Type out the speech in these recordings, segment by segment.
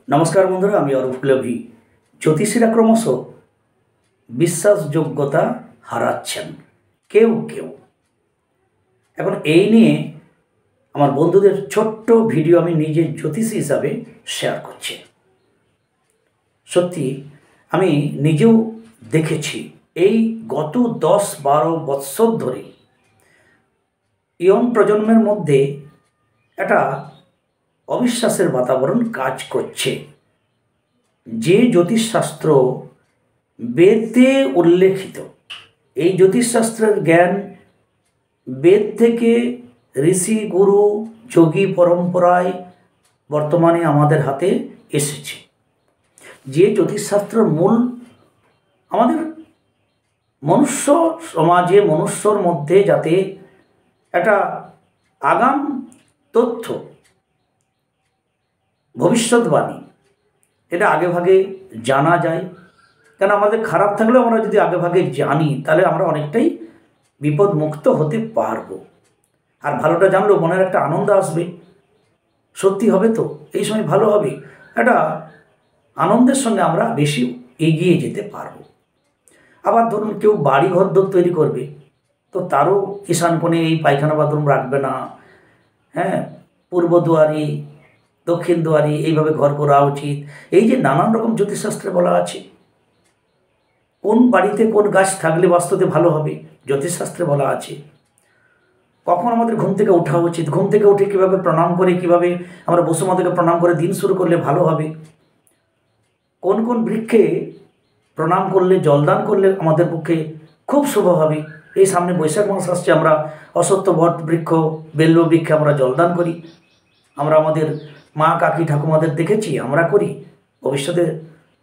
नमस्कार बंधुरा आमी अरूप लवी। ज्योतिषीरा क्रमश विश्वासयोग्यता हाराচ্ছেন কেউ কেউ। এখন এই নিয়ে আমার বন্ধুদের ছোট্ট ভিডিও আমি নিজে জ্যোতিষী হিসাবে শেয়ার করছি। সত্যি আমি নিজেও দেখেছি এই গত 10-12 বছর ধরে ইয়ং প্রজন্মের মধ্যে একটা অবিশ্বাসের বাতাবরণ কাজ করছে। যে জ্যোতিষশাস্ত্র বেদে উল্লেখিত, এই জ্যোতিষশাস্ত্রের জ্ঞান বেদ থেকে ঋষি গুরু যোগী পরম্পরায় বর্তমানে আমাদের হাতে এসেছে। যে জ্যোতিষশাস্ত্রের মূল আমাদের মনুষ্য সমাজে মনুষ্যর মধ্যে যাতে একটা আগাম তথ্য ভবিষ্যৎবাণী এটা আগে ভাগে জানা যায়। কেন আমাদের খারাপ থাকলেও আমরা যদি আগে ভাগে জানি তাহলে আমরা অনেকটাই বিপদমুক্ত হতে পারবো। আর ভালোটা জানলেও মনের একটা আনন্দ আসবে, সত্যি হবে তো এই সময় ভালো হবে, একটা আনন্দের সঙ্গে আমরা বেশি এগিয়ে যেতে পারবো। আবার ধরুন কেউ বাড়ি ঘর তৈরি করবে, তো তারও ঈশান কোণে এই পায়খানা বাথরুম রাখবে না, হ্যাঁ, পূর্ব দুয়ারি দক্ষিণ দুয়ারি এইভাবে ঘর করা উচিত। এই যে নানান রকম জ্যোতিষশাস্ত্রে বলা আছে, কোন বাড়িতে কোন গাছ থাকলে বাস্তুতে ভালো হবে জ্যোতিষশাস্ত্রে বলা আছে। কখন আমাদের ঘুম থেকে ওঠা উচিত, ঘুম থেকে উঠে কীভাবে প্রণাম করে কীভাবে আমরা বসুমাতাকে প্রণাম করে দিন শুরু করলে ভালো হবে, কোন কোন বৃক্ষে প্রণাম করলে জলদান করলে আমাদের পক্ষে খুব শুভ হবে। এই সামনে বৈশাখ মাস আসছে, আমরা অশ্বত্থ বট বৃক্ষ বেল্ল বৃক্ষে আমরা জলদান করি। আমরা আমাদের মা কাকি ঠাকুমাদের দেখেছি, আমরা করি, ভবিষ্যতে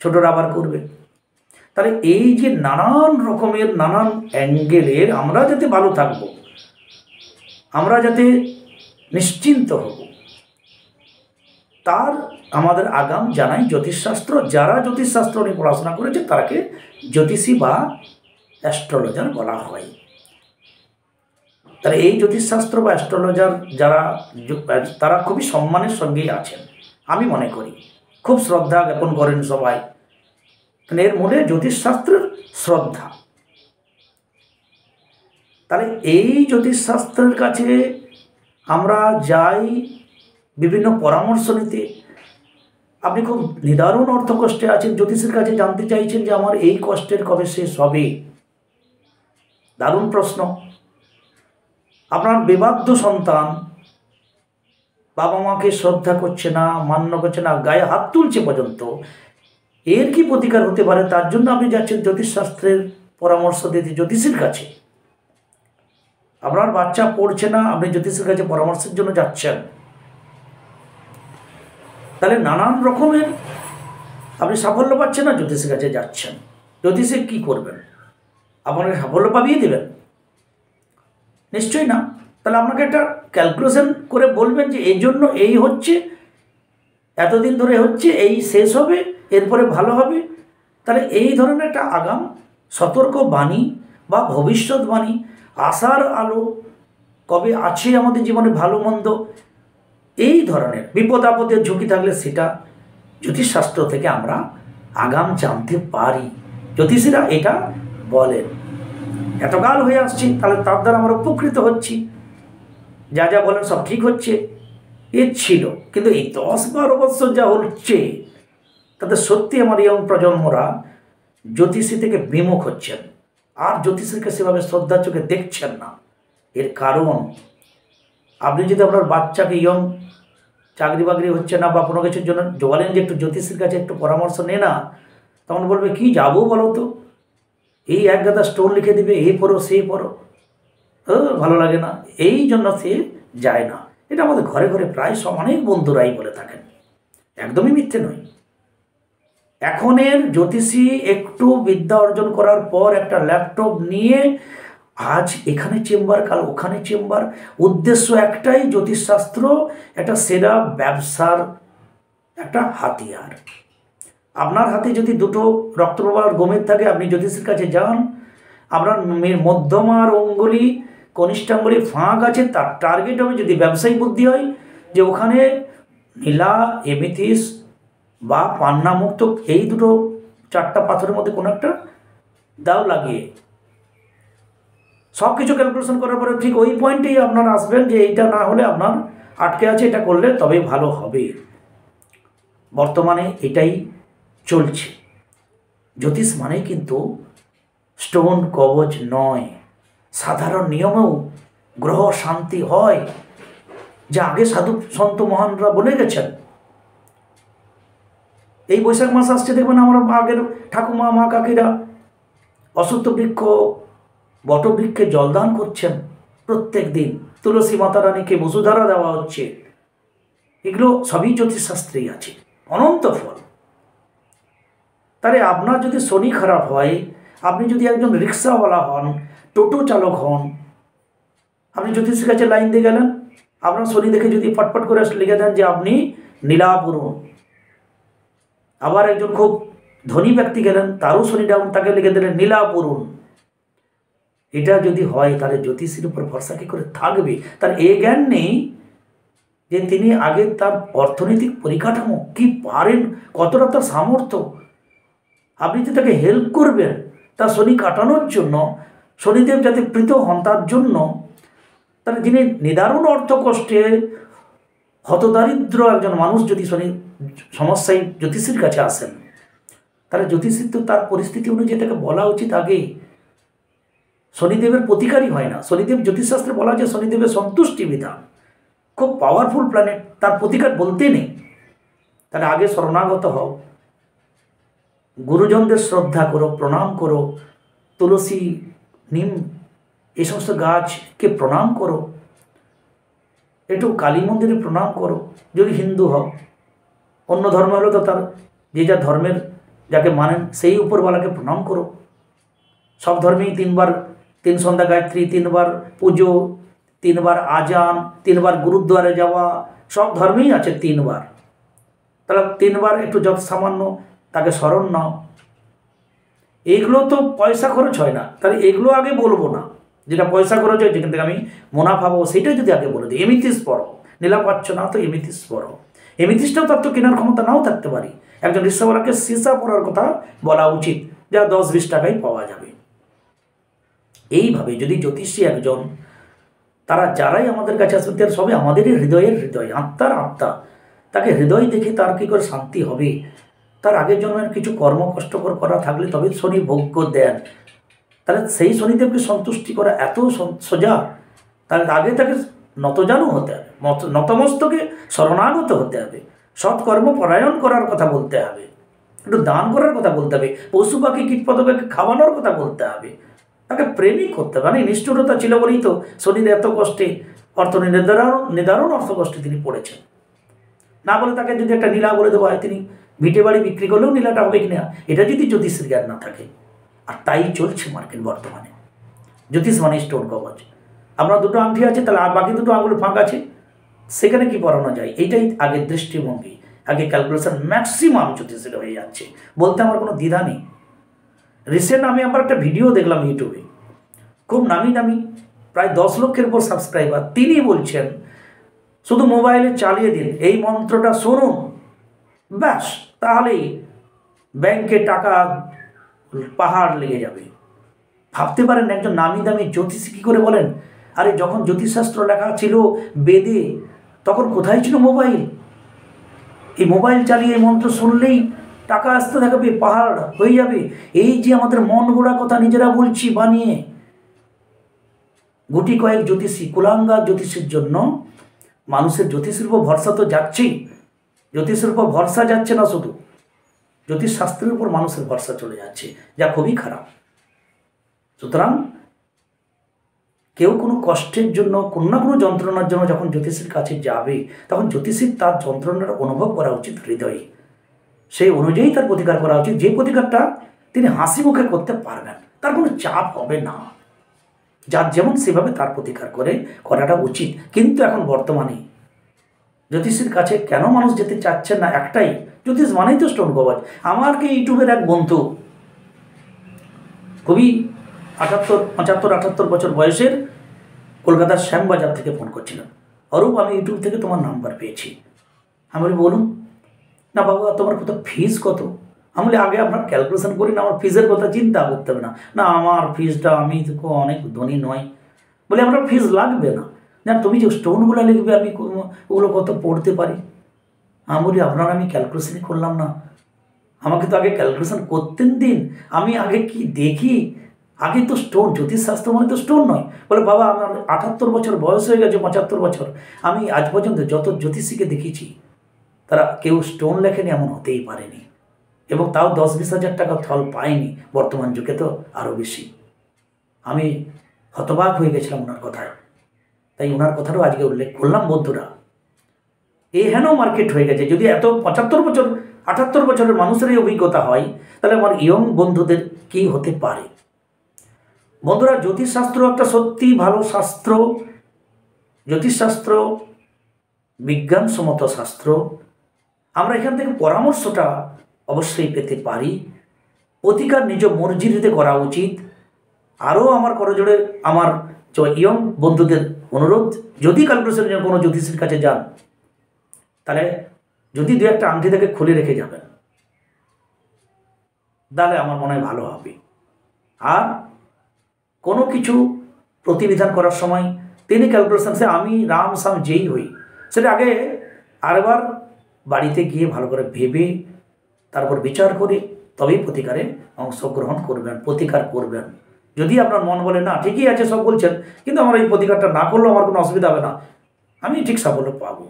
ছোটরা আবার করবে। তাহলে এই যে নানান রকমের নানান অ্যাঙ্গেলের আমরা যাতে ভালো থাকব, আমরা যাতে নিশ্চিন্ত হব, তার আমাদের আগাম জানাই জ্যোতিষশাস্ত্র। যারা জ্যোতিষশাস্ত্র নিয়ে পড়াশোনা করেছে তারাকে জ্যোতিষী বা অ্যাস্ট্রোলজার বলা হয়। তাহলে এই জ্যোতিষশাস্ত্র বা অ্যাস্ট্রোলজার যারা তারা খুবই সম্মানের সঙ্গেই আছেন, আমি মনে করি খুব শ্রদ্ধা জ্ঞাপন করেন সবাই। এর মূলে জ্যোতিষশাস্ত্রের শ্রদ্ধা। তাহলে এই জ্যোতিষশাস্ত্রের কাছে আমরা যাই বিভিন্ন পরামর্শ নিতে। আপনি খুব নিদারুণ অর্থকষ্টে আছেন, জ্যোতিষের কাছে জানতে চাইছেন যে আমার এই কষ্টের কবে শেষ হবে। দারুণ প্রশ্ন। আপনার বিবাধ্য সন্তান বাবা মাকে শ্রদ্ধা করছে না, মান্য করছে না, গায়ে হাত তুলছে পর্যন্ত, এর কি প্রতিকার হতে পারে তার জন্য আপনি যাচ্ছেন জ্যোতিষশাস্ত্রের পরামর্শ দিতে জ্যোতিষীর কাছে। আপনার বাচ্চা পড়ছে না, আপনি জ্যোতিষীর কাছে পরামর্শের জন্য যাচ্ছেন। তাহলে নানান রকমের আপনি সাফল্য পাচ্ছেন না, জ্যোতিষীর কাছে যাচ্ছেন। জ্যোতিষী কী করবেন? আপনাকে সাফল্য পাবিয়ে দেবেন? নিশ্চয়ই না। তাহলে আপনাকে একটা ক্যালকুলেশন করে বলবেন যে এই জন্য এই হচ্ছে, এতদিন ধরে হচ্ছে, এই শেষ হবে, এরপরে ভালো হবে। তাহলে এই ধরনের একটা আগাম সতর্ক বাণী বা ভবিষ্যৎবাণী, আশার আলো কবে আছে আমাদের জীবনে, ভালো মন্দ, এই ধরনের বিপদ আপদের ঝুঁকি থাকলে সেটা জ্যোতিষশাস্ত্র থেকে আমরা আগাম জানতে পারি। জ্যোতিষীরা এটা বলেন। এতকাল হয়ে আসছি, তাহলে তার দ্বারা আমরা উপকৃত হচ্ছি, যা যা বলেন সব ঠিক হচ্ছে। এ ছিল, কিন্তু এই 10-12 বছর যা হচ্ছে তাতে সত্যি আমার ইয়ং প্রজন্মরা জ্যোতিষী থেকে বিমুখ হচ্ছেন, আর জ্যোতিষীকে সেভাবে শ্রদ্ধার চোখে দেখছেন না। এর কারণ আপনি যদি আপনার বাচ্চাকে ইয়ং চাকরি বাকরি হচ্ছে না বা কোনো কিছুর জন্য বলেন যে একটু জ্যোতিষীর কাছে একটু পরামর্শ নে না, তখন বলবে কি যাবো বলো তো, এই এক গাদা স্টোন লিখে দিবে, এই পড়ো সেই পড়ো, ভালো লাগে না, এই জন্য সে যায় না। এটা আমাদের ঘরে ঘরে প্রায় অনেক বন্ধুরাই বলে থাকেন, একদমই মিথ্যে নয়। এখনের জ্যোতিষী একটু বিদ্যা অর্জন করার পর একটা ল্যাপটপ নিয়ে আজ এখানে চেম্বার, কাল ওখানে চেম্বার, উদ্দেশ্য একটাই, জ্যোতিষশাস্ত্র একটা সেরা ব্যবসার একটা হাতিয়ার। আপনার হাতে যদি দুটো রক্তপ্রবাহ গোমেদ থাকে, আপনি জ্যোতিষীর কাছে যান, আপনার মধ্যমার অঙ্গুলি কনিষ্ঠাঙ্গুলি ফাঁক আছে, তার টার্গেট হবে যদি ব্যবসায়ী বুদ্ধি হয় যে ওখানে নীলা, এমিথিস, বা পান্না মুক্ত, এই দুটো 4টা পাথরের মধ্যে কোনো একটা দাও লাগিয়ে সব কিছু ক্যালকুলেশন করার পরে ঠিক ওই পয়েন্টেই আপনার আসবেন যে এইটা না হলে আপনার আটকে আছে, এটা করলে তবেই ভালো হবে। বর্তমানে এটাই চলছে। জ্যোতিষ মানেই কিন্তু স্টোন কবচ নয়, সাধারণ নিয়মেও গ্রহ শান্তি হয়, যা আগে সাধু সন্ত মহানরা বলে গেছেন। এই বৈশাখ মাস আসছে, দেখবেন আমার আগের ঠাকুমা মা কাকিরা অশ্বত্থ বৃক্ষ বটবৃক্ষে জলদান করছেন প্রত্যেক দিন, তুলসী মাতা রানীকে বসুধারা দেওয়া হচ্ছে। এগুলো সবই জ্যোতিষশাস্ত্রেই আছে, অনন্ত ফল। তাহলে আপনার যদি শনি খারাপ হয়, আপনি যদি একজন রিক্সাওয়ালা হন, টোটো চালক হন, আপনি জ্যোতিষের কাছে লাইন দিয়ে গেলেন, আপনার শনি দেখে যদি ফটফট করে লিখে দেন যে আপনি নীলাপুরুন। আবার একজন খুব ধনী ব্যক্তি গেলেন, তারও শনি ডাউন, তাকে লিখে দিলেন নীলাপুরুন। এটা যদি হয় তাহলে জ্যোতিষীর উপর ভরসা কী করে থাকবে? তার এ জ্ঞান নেই যে তিনি আগে তার অর্থনৈতিক পরিকাঠামো কি পারেন, কতটা তার সামর্থ্য। আপনি যে তাকে হেল্প করবেন তার শনি কাটানোর জন্য, শনিদেব যাতে প্রীত হন তার জন্য, তাহলে যিনি নিদারুণ অর্থ কষ্টে হতদারিদ্র একজন মানুষ যদি শনি সমস্যায় জ্যোতিষীর কাছে আসেন, তাহলে জ্যোতিষীর তো তার পরিস্থিতি অনুযায়ী তাকে বলা উচিত আগে। শনিদেবের প্রতিকারই হয় না। শনিদেব জ্যোতিষশাস্ত্রে বলা যায় শনিদেবের সন্তুষ্টি বিধান, খুব পাওয়ারফুল প্ল্যানেট, তার প্রতিকার বলতে নেই। তাহলে আগে শরণাগত হও, গুরুজনদের শ্রদ্ধা করো, প্রণাম করো, তুলসী নিম এই সমস্ত গাছকে প্রণাম করো, একটু কালী মন্দিরে প্রণাম করো যদি হিন্দু হও। অন্য ধর্ম হলে তো তার যে যা ধর্মের যাকে মানেন সেই উপরওয়ালাকে প্রণাম করো। সব ধর্মেই 3 সন্ধ্যা গায়ত্রী, 3বার পুজো, 3বার আজান, 3বার গুরুদ্বারে যাওয়া, সব ধর্মেই আছে 3বার। তাহলে 3বার একটু যত সামান্য তাকে স্মরণ নাও। এইগুলো তো পয়সা খরচ হয় না, তাহলে এগুলো আগে বলবো না। যেটা পয়সা খরচ হয়, যেখান থেকে আমি মুনাফা পাবো, সেটাই যদি আগে বলে দিই। এমিথিস পড়ো, নীলা পাচ্ছ না তো এমিথিস পড়ো। এমিথিসটাও তার তো কেনার ক্ষমতা নাও থাকতে পারি। একজন রিক্সাওয়ালাকে সীসা পড়ার কথা বলা উচিত, যা 10-20 টাকায় পাওয়া যাবে। এইভাবে যদি জ্যোতিষী একজন, তারা যারাই আমাদের কাছে আসবে তারা সবে আমাদেরই হৃদয়ের হৃদয়, আত্মার আত্মা। তাকে হৃদয় দেখে তার কী করে শান্তি হবে? তার আগের জন্মের কিছু কর্ম কষ্টকর করা থাকলে তবে শনি ভোগ্য দেন। তাহলে সেই শনিদেবকে সন্তুষ্টি করা এত সোজা? তাহলে আগে তাকে নতজানু হতে হবে, নতমস্তকে শরণাগত হতে হবে, সৎকর্ম পরায়ণ করার কথা বলতে হবে, একটু দান করার কথা বলতে হবে, পশু পাখি কীটপতঙ্গকে খাওয়ানোর কথা বলতে হবে, তাকে প্রেমই করতে হবে। মানে নিষ্ঠুরতা ছিল বলেই তো শনির এত কষ্টে নিদারুণ অর্থ কষ্টে তিনি পড়েছেন। না বলে তাকে যদি একটা নীলা বলে দেওয়া হয়, তিনি ভিটে বাড়ি বিক্রি করলেও নীলাটা হবে কিনা, এটা যদি জ্যোতিষের জ্ঞান না থাকে। আর তাই চলছে মার্কেট বর্তমানে। জ্যোতিষ মানে স্টোন কবচ। আপনার 2টো আংটি আছে, তাহলে আর বাকি 2টো আঙুল ফাঁক আছে, সেখানে কি পড়ানো যায়? এইটাই আগের দৃষ্টিভঙ্গি, আগে ক্যালকুলেশন ম্যাক্সিমাম জ্যোতিষের হয়ে যাচ্ছে, বলতে আমার কোনো দ্বিধা নেই। রিসেন্ট আমি আবার একটা ভিডিও দেখলাম ইউটিউবে, খুব নামি প্রায় 10 লক্ষের উপর সাবস্ক্রাইবার, তিনি বলছেন শুধু মোবাইলে চালিয়ে দিন, এই মন্ত্রটা শুনুন, ব্যাস তাহলেই ব্যাংকে টাকা পাহাড় লেগে যাবে। ভাবতে পারেন একজন নামি দামি জ্যোতিষী কী করে বলেন? আরে যখন জ্যোতিষশাস্ত্র লেখা ছিল বেদে, তখন কোথায় ছিল মোবাইল? এই মোবাইল চালিয়ে এই মন্ত্র শুনলেই টাকা আসতে থাকবে, পাহাড় হয়ে যাবে। এই যে আমাদের মন গড়া কথা নিজেরা বলছি বানিয়ে, গুটি কয়েক জ্যোতিষী, কুলাঙ্গার জ্যোতিষীর জন্য মানুষের জ্যোতিষের উপর ভরসা তো যাচ্ছেই। জ্যোতিষের উপর ভরসা যাচ্ছে না, শুধু জ্যোতিষশাস্ত্রের উপর মানুষের ভরসা চলে যাচ্ছে, যা খুবই খারাপ। সুতরাং কেউ কোনো কষ্টের জন্য, কোনো না কোনো যন্ত্রণার জন্য যখন জ্যোতিষীর কাছে যাবে, তখন জ্যোতিষীর তার যন্ত্রণার অনুভব করা উচিত হৃদয়ে, সেই অনুযায়ী তার প্রতিকার করা উচিত, যে প্রতিকারটা তিনি হাসি মুখে করতে পারবেন, তার কোনো চাপ হবে না। যার যেমন সেভাবে তার প্রতিকার করাটা উচিত। কিন্তু এখন বর্তমানে জ্যোতিষীর কাছে কেন মানুষ যেতে চাচ্ছেন না? একটাই, জ্যোতিষ মানেই তো স্টোন কবচ। আমাকে ইউটিউবের এক বন্ধু, খুবই 75-78 বছর বয়সের, কলকাতার শ্যামবাজার থেকে ফোন করছিলাম, অরূপ আমি ইউটিউব থেকে তোমার নাম্বার পেয়েছি। আমি বলি বলুন। না বাবা তোমার কত ফিস কত? আমি বলি আগে আপনার ক্যালকুলেশন করি না, আমার ফিজের কথা চিন্তা করতে হবে না। না আমার ফিজটা, আমি তো অনেক ধনী নয়। বলে আপনার ফিজ লাগবে না, না তুমি যে স্টোনগুলো লিখবে আমি ওগুলো কত পড়তে পারি। আমি বলি আপনার আমি ক্যালকুলেশনই করলাম না, আমাকে তো আগে ক্যালকুলেশন করতেন দিন, আমি আগে কি দেখি। আগে তো স্টোন, জ্যোতিষশাস্ত্র মানে তো স্টোন নয়। বলে বাবা আমার 78 বছর বয়স হয়ে গেছে, 75 বছর, আমি আজ পর্যন্ত যত জ্যোতিষীকে দেখেছি তারা কেউ স্টোন লেখেনি এমন হতেই পারেনি, এবং তাও 10-20 হাজার টাকা ফল পায়নি। বর্তমান যুগে তো আরও বেশি। আমি হতবাক হয়ে গেছিলাম ওনার কথায়, তাই ওনার কথাটাও আজকে উল্লেখ করলাম। বন্ধুরা, হেন মার্কেট হয়ে গেছে। যদি এত 75 বছর 78 বছরের মানুষের এই অভিজ্ঞতা হয়, তাহলে আমার ইয়ং বন্ধুদের কি হতে পারে। বন্ধুরা, জ্যোতিষশাস্ত্র একটা সত্যি ভালো শাস্ত্র। জ্যোতিষশাস্ত্র বিজ্ঞানসম্মত শাস্ত্র। আমরা এখান থেকে পরামর্শটা অবশ্যই পেতে পারি। প্রতিকার নিজ মর্জিতে করা উচিত। আরও আমার করজোড়ে আমার ইয়ং বন্ধুদের অনুরোধ, যদি ক্যালকুলেশনের জন্য কোনো জ্যোতিষীর কাছে যান, তাহলে যদি 2-1টা আংটি থেকে খুলে রেখে যাবেন, তাহলে আমার মনে হয় ভালো হবে। আর কোনো কিছু প্রতিবিধান করার সময় তিনি ক্যালকুলেশন, সে আমি রাম সাম যেই হই, সেটা আগে আরেকবার বাড়িতে গিয়ে ভালো করে ভেবে তারপর বিচার করে তবেই প্রতিকারে অংশগ্রহণ করবেন, প্রতিকার করবেন। যদি আপনার মন বলে না ঠিকই আছে সব বলছেন, কিন্তু আমার এই প্রতিকারটা না করলেও আমার কোনো অসুবিধা হবে না, আমি ঠিক সাফল্য পাবো,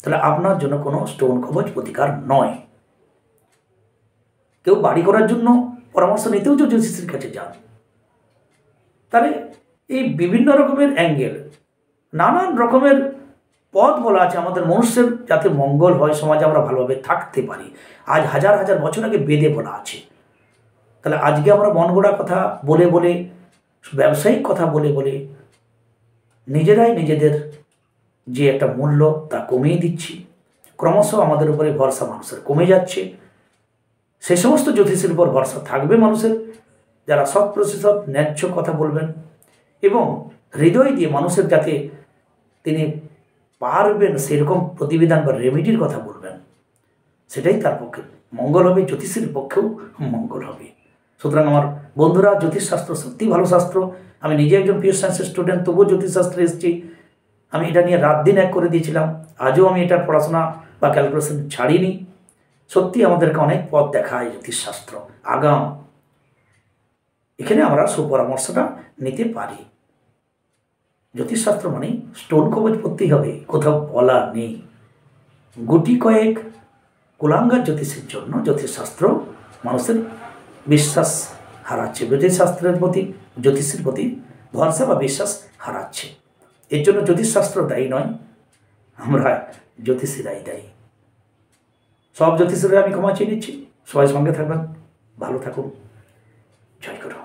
তাহলে আপনার জন্য কোনো স্টোন কবচ প্রতিকার নয়। কেউ বাড়ি করার জন্য পরামর্শ নিতেও যে জ্যোতিষীর কাছে যান, তাহলে এই বিভিন্ন রকমের অ্যাঙ্গেল, নানান রকমের পথ বলা আছে আমাদের মানুষের যাতে মঙ্গল হয়, সমাজে আমরা ভালোভাবে থাকতে পারি। আজ হাজার হাজার বছর আগে বেদে বলা আছে। তাহলে আজকে আমরা মন গড়া কথা বলে বলে, ব্যবসায়িক কথা বলে বলে নিজেরাই নিজেদের যে একটা মূল্য তা কমিয়ে দিচ্ছি। ক্রমশ আমাদের উপরে ভরসা মানুষের কমে যাচ্ছে। সে সমস্ত জ্যোতিষের উপর ভরসা থাকবে মানুষের, যারা 100% ন্যায্য কথা বলবেন এবং হৃদয় দিয়ে মানুষের যাতে তিনি পারবেন সেরকম প্রতিবিধান বা রেমেডির কথা বলবেন, সেটাই তার পক্ষে মঙ্গল হবে, জ্যোতিষের পক্ষেও মঙ্গল হবে। সুতরাং আমার বন্ধুরা, জ্যোতিষশাস্ত্র সত্যি ভালো শাস্ত্র। আমি নিজে একজন পিওর সায়েন্সের স্টুডেন্ট, তবুও জ্যোতিষশাস্ত্রে এসেছি। আমি এটা নিয়ে রাত দিন এক করে দিয়েছিলাম। আজও আমি এটার পড়াশোনা বা ক্যালকুলেশন ছাড়িনি। সত্যি আমাদেরকে অনেক পথ দেখায় জ্যোতিষশাস্ত্র, আগাম। এখানে আমরা সুপরামর্শটা নিতে পারি। জ্যোতিষশাস্ত্র মানে স্টোন কবচ পড়তেই হবে, কোথাও বলা নেই। গুটি কয়েক কুলাঙ্গার জ্যোতিষের জন্য জ্যোতিষশাস্ত্র মানুষের বিশ্বাস হারাচ্ছে, জ্যোতিষশাস্ত্রের প্রতি, জ্যোতিষের প্রতি ভরসা বা বিশ্বাস হারাচ্ছে। এর জন্য জ্যোতিষশাস্ত্র দায়ী নয়, আমরা জ্যোতিষীরাই দায়ী। সব জ্যোতিষীরা আমি ক্ষমা চেয়ে নিচ্ছি। সবাই সঙ্গে থাকবেন, ভালো থাকুন। জয় গুরু।